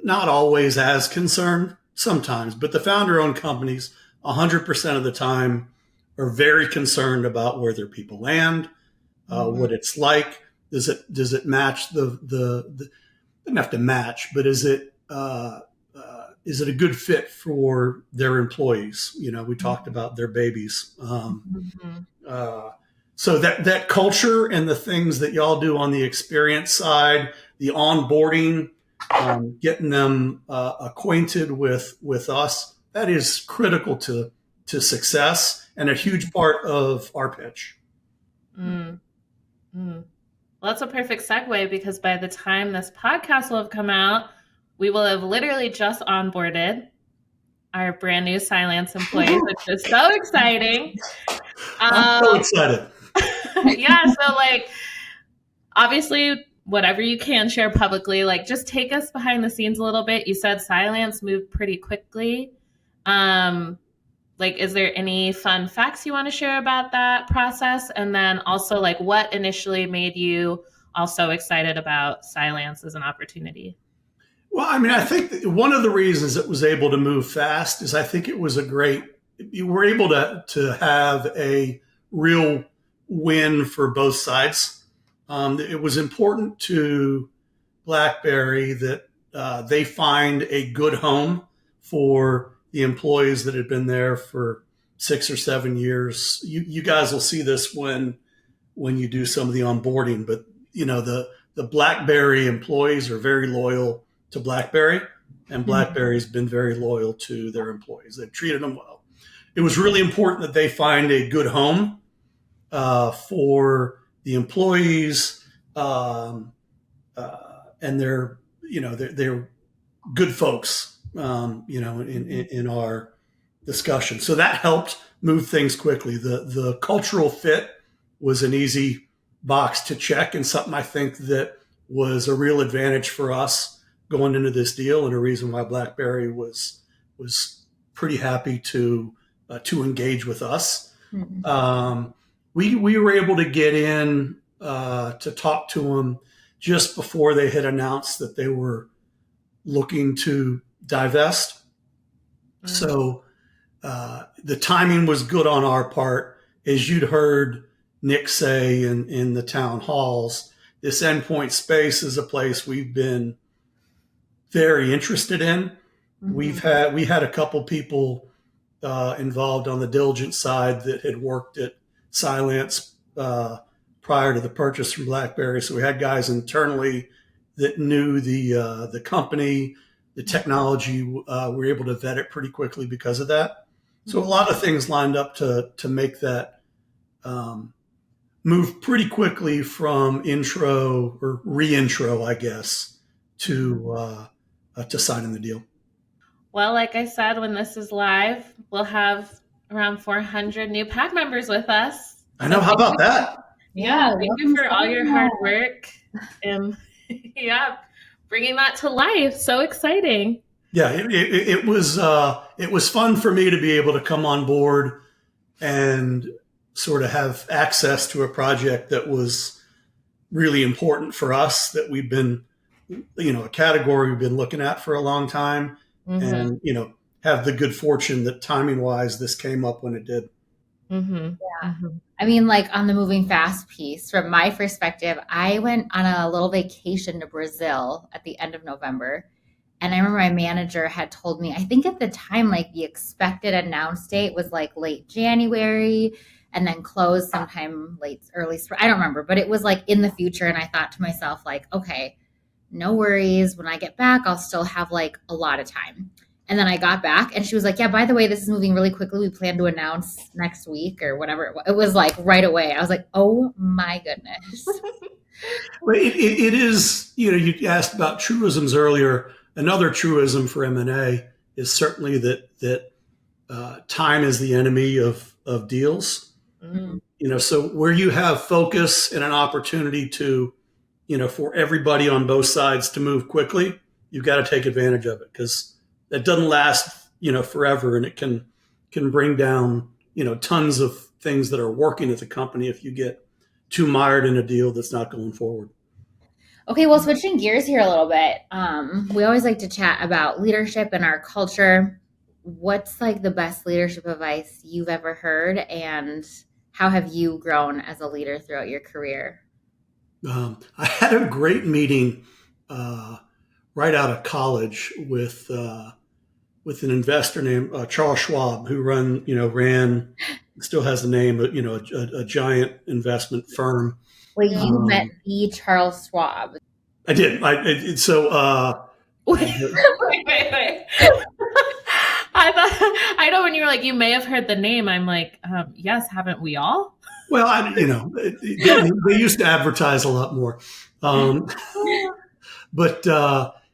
[SPEAKER 3] not always as concerned sometimes, but the founder-owned companies, 100% of the time, are very concerned about where their people land, what it's like. Does it match the doesn't have to match, but is it a good fit for their employees? We talked about their babies. So that culture and the things that y'all do on the experience side, the onboarding, getting them acquainted with us, that is critical to success and a huge part of our pitch.
[SPEAKER 1] Well, that's a perfect segue, because by the time this podcast will have come out, we will have literally just onboarded our brand new Cylance employees, which is so exciting.
[SPEAKER 3] I'm so excited.
[SPEAKER 1] Yeah, so obviously, whatever you can share publicly, just take us behind the scenes a little bit. You said Cylance moved pretty quickly. Is there any fun facts you want to share about that process? And then also, what initially made you also excited about Cylance as an opportunity?
[SPEAKER 3] Well, I mean, I think that one of the reasons it was able to move fast is I think it was you were able to have a real win for both sides. It was important to BlackBerry that they find a good home for the employees that had been there for 6 or 7 years. You guys will see this when you do some of the onboarding, but the BlackBerry employees are very loyal to BlackBerry, and BlackBerry's been very loyal to their employees. They've treated them well. It was really important that they find a good home for the employees, and they're good folks, in our discussion. So that helped move things quickly. The cultural fit was an easy box to check, and something I think that was a real advantage for us going into this deal, and a reason why BlackBerry was pretty happy to engage with us. We were able to get in to talk to them just before they had announced that they were looking to divest. So the timing was good on our part. As you'd heard Nick say in the town halls, this endpoint space is a place we've been very interested in. We had a couple people involved on the diligence side that had worked at Cylance prior to the purchase from BlackBerry. So we had guys internally that knew the company, the technology. We were able to vet it pretty quickly because of that. So a lot of things lined up to make that move pretty quickly from intro or re-intro, I guess, to signing the deal.
[SPEAKER 1] Well, like I said, when this is live, we'll have around 400 new PAC members with us.
[SPEAKER 3] I know. How about that?
[SPEAKER 1] Yeah, thank you
[SPEAKER 2] welcome
[SPEAKER 1] for
[SPEAKER 2] to
[SPEAKER 1] all your hard work and yeah, bringing that to life. So exciting.
[SPEAKER 3] Yeah, it was fun for me to be able to come on board and sort of have access to a project that was really important for us, that we've been, a category we've been looking at for a long time, and have the good fortune that timing wise this came up when it did.
[SPEAKER 2] I mean, like on the moving fast piece, from my perspective, I went on a little vacation to Brazil at the end of November. And I remember my manager had told me, I think at the time, like the expected announce date was like late January and then close sometime early spring. I don't remember, but it was like in the future. And I thought to myself, like, okay, no worries. When I get back, I'll still have like a lot of time. And then I got back and she was like, yeah, by the way, this is moving really quickly. We plan to announce next week or whatever. It was like right away. I was like, oh my goodness.
[SPEAKER 3] Well, it is, you asked about truisms earlier. Another truism for M&A is certainly that time is the enemy of deals. So where you have focus and an opportunity to, for everybody on both sides to move quickly, you've got to take advantage of it, because that doesn't last, forever, and it can bring down, tons of things that are working at the company if you get too mired in a deal that's not going forward.
[SPEAKER 2] Okay, well, switching gears here a little bit. We always like to chat about leadership and our culture. What's like the best leadership advice you've ever heard, and how have you grown as a leader throughout your career?
[SPEAKER 3] I had a great meeting right out of college with an investor named Charles Schwab, who ran, still has the name, a giant investment firm.
[SPEAKER 2] Wait, you met the Charles Schwab?
[SPEAKER 3] I did. Wait.
[SPEAKER 1] I know when you were like, you may have heard the name. I'm like, yes, haven't we all?
[SPEAKER 3] Well, they used to advertise a lot more, but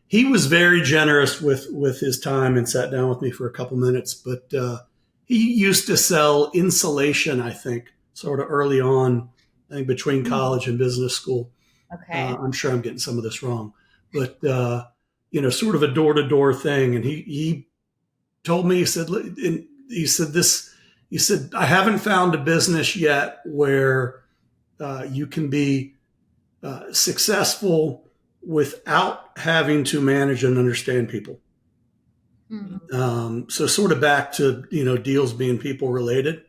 [SPEAKER 3] he was very generous with his time and sat down with me for a couple minutes. But he used to sell insulation, I think, sort of early on, I think between college and business school.
[SPEAKER 2] Okay.
[SPEAKER 3] I'm sure I'm getting some of this wrong, but sort of a door-to-door thing. And he told me, he said, I haven't found a business yet where you can be successful without having to manage and understand people. So sort of back to, deals being people related.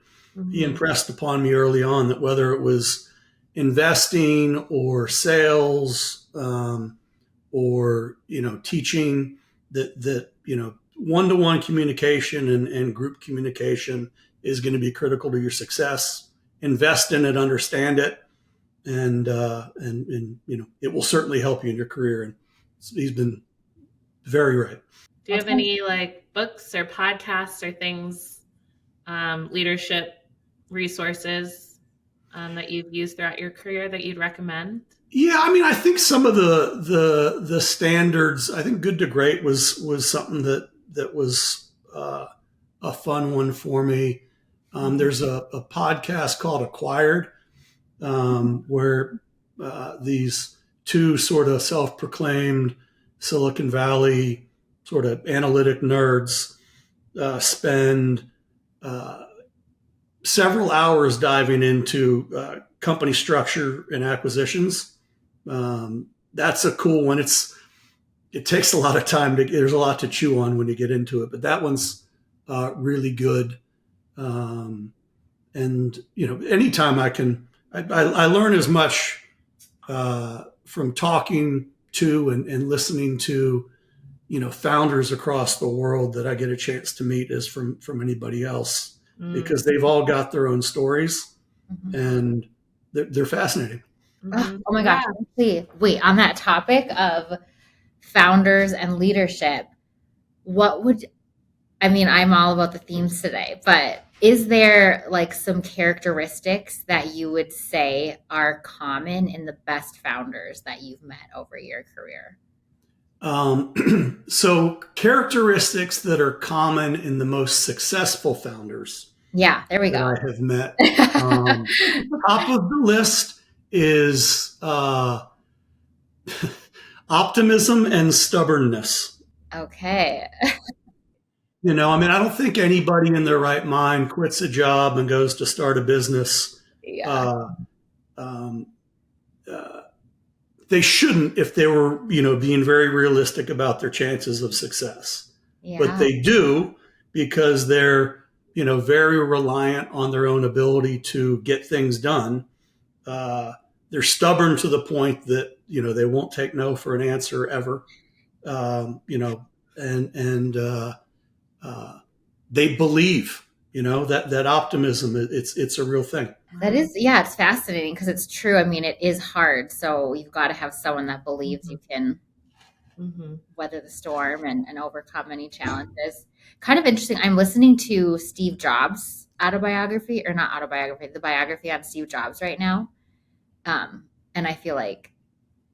[SPEAKER 3] He impressed upon me early on that whether it was investing or sales or, teaching, that one-to-one communication and group communication is going to be critical to your success. Invest in it, understand it, and it will certainly help you in your career. And he's been very right.
[SPEAKER 1] Do you have any like books or podcasts or things, leadership resources that you've used throughout your career that you'd recommend?
[SPEAKER 3] Yeah, I mean, I think some of the standards. I think Good to Great was something that was a fun one for me. There's a podcast called Acquired, where these two sort of self-proclaimed Silicon Valley sort of analytic nerds spend several hours diving into company structure and acquisitions. That's a cool one. It takes a lot of time there's a lot to chew on when you get into it, but that one's really good. And anytime I learn as much from talking to and listening to, founders across the world that I get a chance to meet as from anybody else, because they've all got their own stories and they're fascinating.
[SPEAKER 2] Oh my gosh. Wait, on that topic of founders and leadership, I'm all about the themes today, but is there like some characteristics that you would say are common in the best founders that you've met over your career?
[SPEAKER 3] So characteristics that are common in the most successful founders.
[SPEAKER 2] Yeah, there we go.
[SPEAKER 3] I have met. Top of the list is optimism and stubbornness.
[SPEAKER 2] Okay.
[SPEAKER 3] I don't think anybody in their right mind quits a job and goes to start a business.
[SPEAKER 2] Yeah.
[SPEAKER 3] They shouldn't if they were, being very realistic about their chances of success.
[SPEAKER 2] Yeah.
[SPEAKER 3] But they do because they're, very reliant on their own ability to get things done. They're stubborn to the point that, they won't take no for an answer ever. They believe, that optimism, it's a real thing.
[SPEAKER 2] That is, yeah, it's fascinating because it's true. I mean, it is hard. So you've got to have someone that believes you can weather the storm and overcome any challenges. Kind of interesting. I'm listening to Steve Jobs' autobiography, or not autobiography, the biography on Steve Jobs right now. And I feel like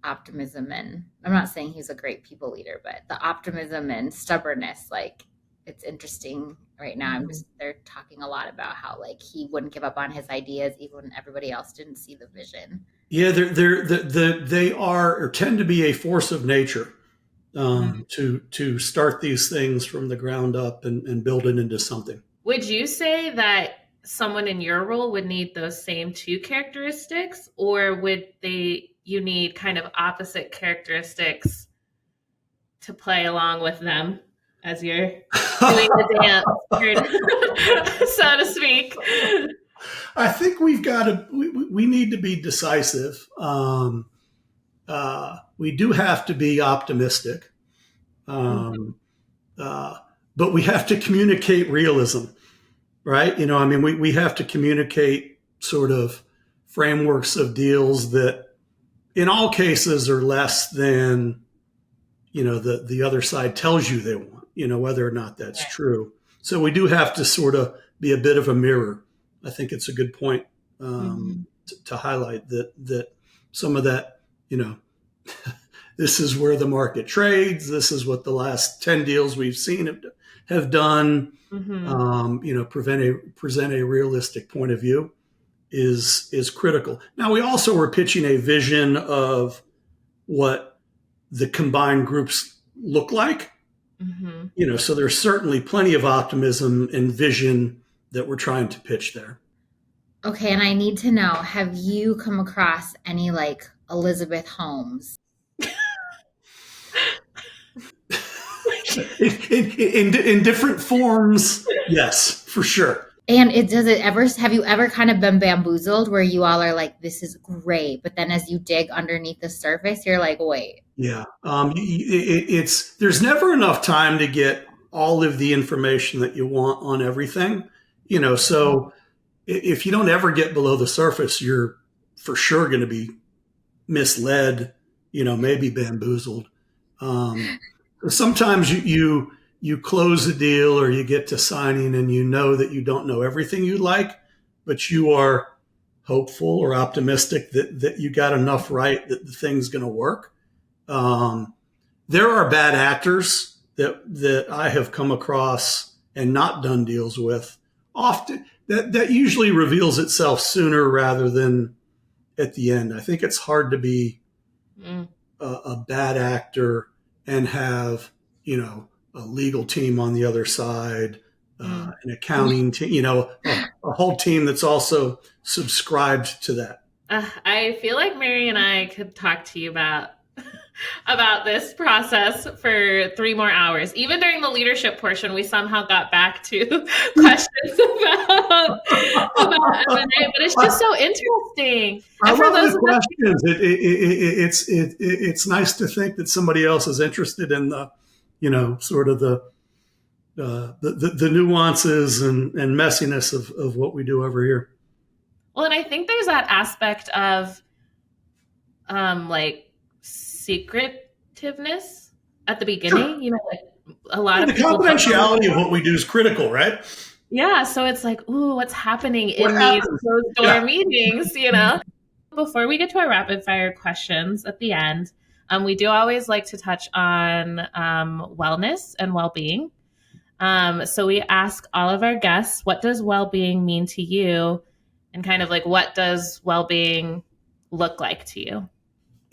[SPEAKER 2] optimism, and I'm not saying he's a great people leader, but the optimism and stubbornness, like, it's interesting right now. They're talking a lot about how, like, he wouldn't give up on his ideas even when everybody else didn't see the vision.
[SPEAKER 3] Yeah, they are or tend to be a force of nature to start these things from the ground up and build it into something.
[SPEAKER 1] Would you say that someone in your role would need those same two characteristics, or would you need kind of opposite characteristics to play along with them as you're doing the dance, so to speak?
[SPEAKER 3] I think we need to be decisive. We do have to be optimistic, but we have to communicate realism, right? We have to communicate sort of frameworks of deals that in all cases are less than, the other side tells you they want, whether or not that's true. So we do have to sort of be a bit of a mirror. I think it's a good point to highlight that some of that, this is where the market trades. This is what the last 10 deals we've seen have done. Present a realistic point of view is critical. Now, we also were pitching a vision of what the combined groups look like. So there's certainly plenty of optimism and vision that we're trying to pitch there.
[SPEAKER 2] Okay, and I need to know, have you come across any, like, Elizabeth Holmes?
[SPEAKER 3] in different forms, yes, for sure.
[SPEAKER 2] And have you ever kind of been bamboozled where you all are like, this is great, but then as you dig underneath the surface, you're like, wait.
[SPEAKER 3] Yeah. There's never enough time to get all of the information that you want on everything, so if you don't ever get below the surface, you're for sure going to be misled, maybe bamboozled. Sometimes you close a deal or you get to signing and that you don't know everything you'd like, but you are hopeful or optimistic that you got enough right that the thing's going to work. There are bad actors that I have come across and not done deals with often. That usually reveals itself sooner rather than at the end. I think it's hard to be a bad actor and have, a legal team on the other side, an accounting team, a whole team that's also subscribed to that.
[SPEAKER 1] I feel like Mary and I could talk to you about this process for 3 more hours. Even during the leadership portion, we somehow got back to questions about M&A, but it's just so interesting.
[SPEAKER 3] I love the questions. It's nice to think that somebody else is interested in the, sort of the nuances and messiness of what we do over here.
[SPEAKER 1] Well, and I think there's that aspect of like secretiveness at the beginning.
[SPEAKER 3] Sure.
[SPEAKER 1] Like a lot of
[SPEAKER 3] the confidentiality of what we do is critical, right?
[SPEAKER 1] Yeah, so it's like, ooh, what's happening these closed door meetings, Before we get to our rapid fire questions at the end, we do always like to touch on wellness and well-being. So we ask all of our guests, what does well-being mean to you? And kind of like, what does well-being look like to you?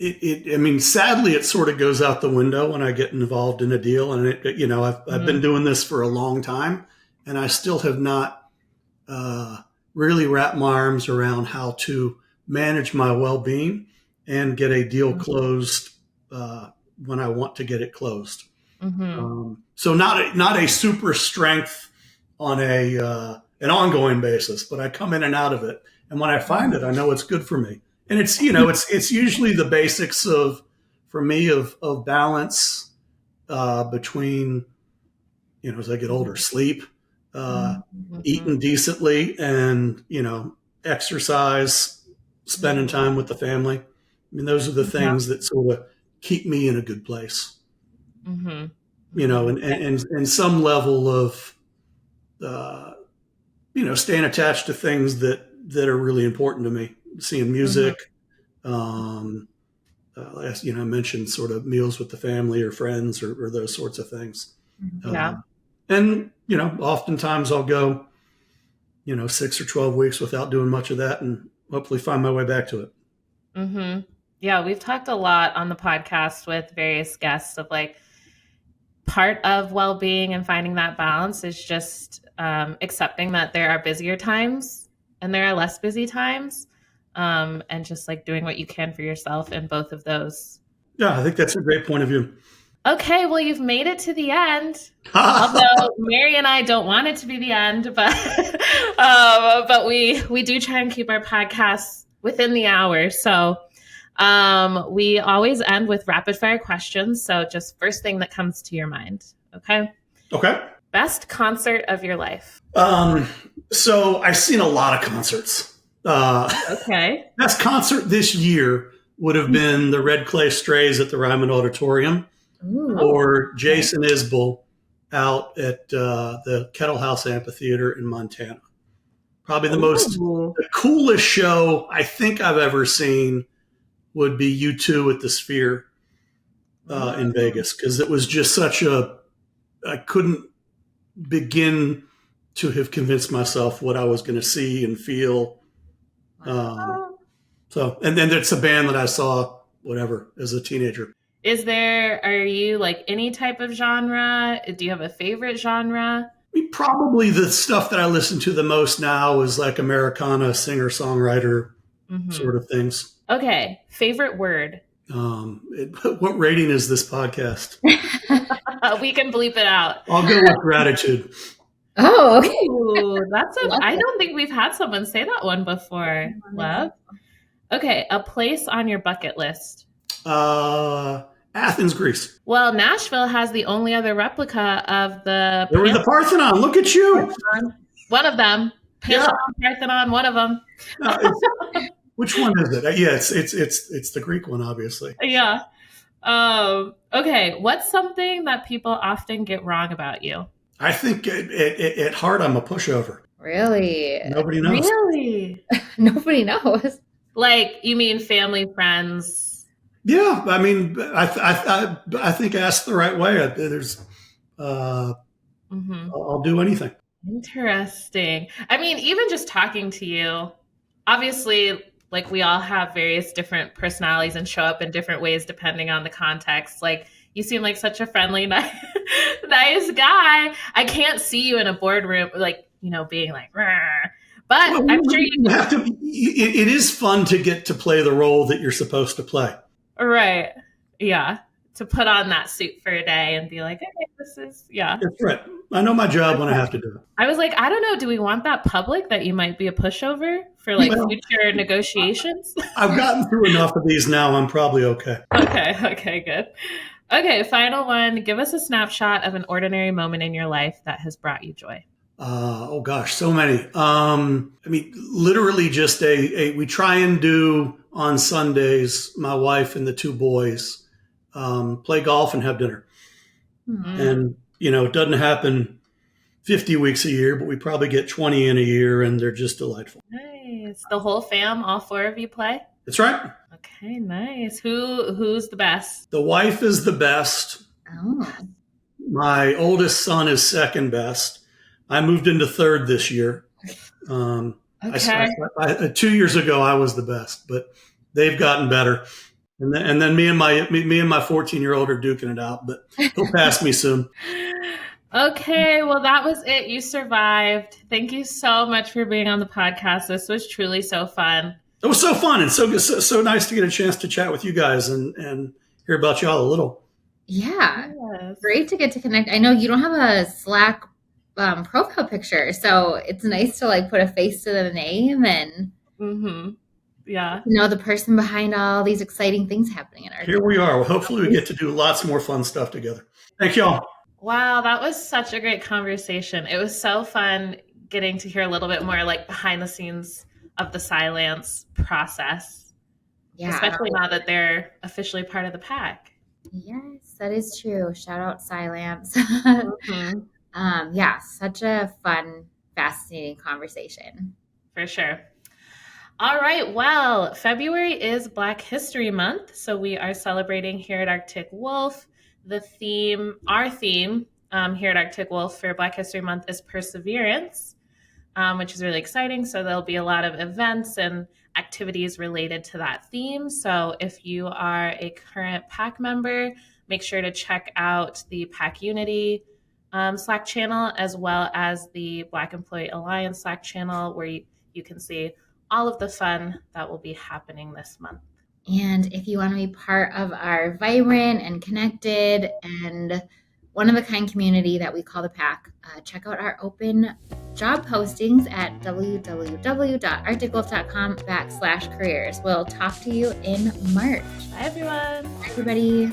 [SPEAKER 3] I mean, sadly, it sort of goes out the window when I get involved in a deal. And, I've been doing this for a long time, and I still have not really wrapped my arms around how to manage my well-being and get a deal closed when I want to get it closed. So not a super strength on an ongoing basis, but I come in and out of it. And when I find it, I know it's good for me. And it's usually the basics for me of balance between, as I get older, sleep, eating decently, and, exercise, spending time with the family. I mean, those are the things that sort of keep me in a good place. And some level of, staying attached to things that are really important to me. Seeing music, I mentioned sort of meals with the family or friends or those sorts of things. And, oftentimes I'll go, 6 or 12 weeks without doing much of that and hopefully find my way back to it.
[SPEAKER 1] Yeah, we've talked a lot on the podcast with various guests of like part of well-being and finding that balance is just accepting that there are busier times and there are less busy times. And just like doing what you can for yourself in both of those.
[SPEAKER 3] Yeah, I think that's a great point of view.
[SPEAKER 1] Okay, well, you've made it to the end. Although Mary and I don't want it to be the end, but we do try and keep our podcasts within the hour. So we always end with rapid fire questions. So just first thing that comes to your mind. Okay.
[SPEAKER 3] Okay.
[SPEAKER 1] Best concert of your life.
[SPEAKER 3] So I've seen a lot of concerts.
[SPEAKER 1] Okay.
[SPEAKER 3] Best concert this year would have been the Red Clay Strays at the Ryman Auditorium.
[SPEAKER 2] Ooh.
[SPEAKER 3] Or Jason Isbell out at the Kettle House Amphitheater in Montana. Probably the coolest show I think I've ever seen would be U2 at the Sphere in Vegas, because it was just I couldn't begin to have convinced myself what I was going to see and feel. And then it's a band that I saw, as a teenager.
[SPEAKER 1] Are you like any type of genre? Do you have a favorite genre?
[SPEAKER 3] I mean, probably the stuff that I listen to the most now is like Americana, singer-songwriter sort of things.
[SPEAKER 1] Okay. Favorite word?
[SPEAKER 3] What rating is this podcast?
[SPEAKER 1] We can bleep it out.
[SPEAKER 3] I'll go with gratitude.
[SPEAKER 2] Oh, okay.
[SPEAKER 1] Ooh, I don't think we've had someone say that one before. Love. Okay. A place on your bucket list.
[SPEAKER 3] Athens, Greece.
[SPEAKER 1] Well, Nashville has the only other replica of the
[SPEAKER 3] Parthenon. Look at you.
[SPEAKER 1] One of them. Parthenon, one of them.
[SPEAKER 3] Which one is it? Yeah, it's the Greek one, obviously.
[SPEAKER 1] Yeah. Okay. What's something that people often get wrong about you?
[SPEAKER 3] I think at heart, I'm a pushover.
[SPEAKER 2] Really?
[SPEAKER 3] Nobody knows.
[SPEAKER 1] Really?
[SPEAKER 2] Nobody knows.
[SPEAKER 1] Like, you mean family, friends?
[SPEAKER 3] Yeah, I mean, I think asked the right way. I'll do anything.
[SPEAKER 1] Interesting. I mean, even just talking to you, obviously, like we all have various different personalities and show up in different ways depending on the context. Like you seem like such a friendly, nice guy. I can't see you in a boardroom, like, being like, "Rrr." But well, I'm sure you
[SPEAKER 3] have to. It is fun to get to play the role that you're supposed to play.
[SPEAKER 1] Right. Yeah. To put on that suit for a day and be like, hey, this is, yeah.
[SPEAKER 3] That's right. I know my job when I have to do it.
[SPEAKER 1] I was like, I don't know. Do we want that public that you might be a pushover for like future negotiations?
[SPEAKER 3] I've gotten through enough of these now. I'm probably okay.
[SPEAKER 1] Okay, good. Okay, final one. Give us a snapshot of an ordinary moment in your life that has brought you joy.
[SPEAKER 3] Oh gosh, so many. I mean, literally just we try and do on Sundays, my wife and the two boys, play golf and have dinner. Mm-hmm. And, it doesn't happen 50 weeks a year, but we probably get 20 in a year, and they're just delightful.
[SPEAKER 1] Nice. The whole fam, all four of you play?
[SPEAKER 3] That's right.
[SPEAKER 1] Okay, nice. Who's the best?
[SPEAKER 3] The wife is the best.
[SPEAKER 2] Oh.
[SPEAKER 3] My oldest son is second best. I moved into third this year. Okay. 2 years ago, I was the best, but they've gotten better. And then me and my 14-year-old are duking it out, but he'll pass me soon.
[SPEAKER 1] Okay, well, that was it. You survived. Thank you so much for being on the podcast. This was truly so fun.
[SPEAKER 3] It was so fun and so nice to get a chance to chat with you guys and hear about y'all a little.
[SPEAKER 2] Yeah, yes. Great to get to connect. I know you don't have a Slack profile picture, so it's nice to like put a face to the name and
[SPEAKER 1] yeah,
[SPEAKER 2] the person behind all these exciting things happening in our
[SPEAKER 3] Here we are. Well, hopefully we get to do lots more fun stuff together. Thank y'all.
[SPEAKER 1] Wow, that was such a great conversation. It was so fun getting to hear a little bit more like behind the scenes of the Cylance process. Yeah, especially now that they're officially part of the pack.
[SPEAKER 2] Yes, that is true. Shout out Cylance. Yeah, such a fun, fascinating conversation.
[SPEAKER 1] For sure. All right. Well, February is Black History Month, so we are celebrating here at Arctic Wolf. Our theme here at Arctic Wolf for Black History Month is perseverance, which is really exciting. So there'll be a lot of events and activities related to that theme. So if you are a current PAC member, make sure to check out the PAC Unity Slack channel, as well as the Black Employee Alliance Slack channel, where you can see all of the fun that will be happening this month.
[SPEAKER 2] And if you want to be part of our vibrant and connected and one-of-a-kind community that we call the PAC, check out our open job postings at www.arcticwolf.com/careers. We'll talk to you in March.
[SPEAKER 1] Bye, everyone.
[SPEAKER 2] Bye, everybody.